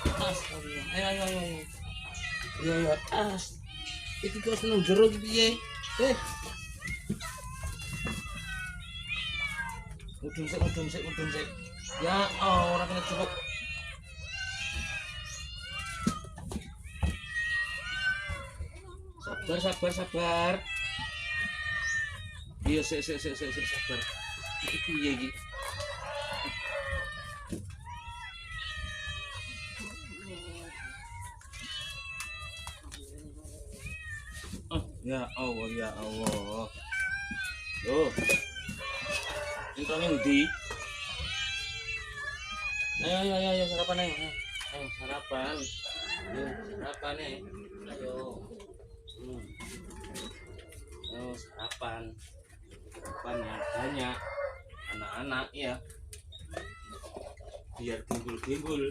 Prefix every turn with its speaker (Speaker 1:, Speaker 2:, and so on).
Speaker 1: Astagfirullah. Ayo. Ayo, tas. Iki kok seneng jero iki piye? Eh. Mudun sik. Ya, ora kena cukup. Sabar. Iya, sik sabar. Iki piye iki? Ya Allah. Loh, ini ndi? Ayo, sarapan ayo. Ayo, sarapan. Sarapan nih. Ayo. Ayo, sarapan. Sarapan yang banyak. Anak-anak ya. Biar timbul.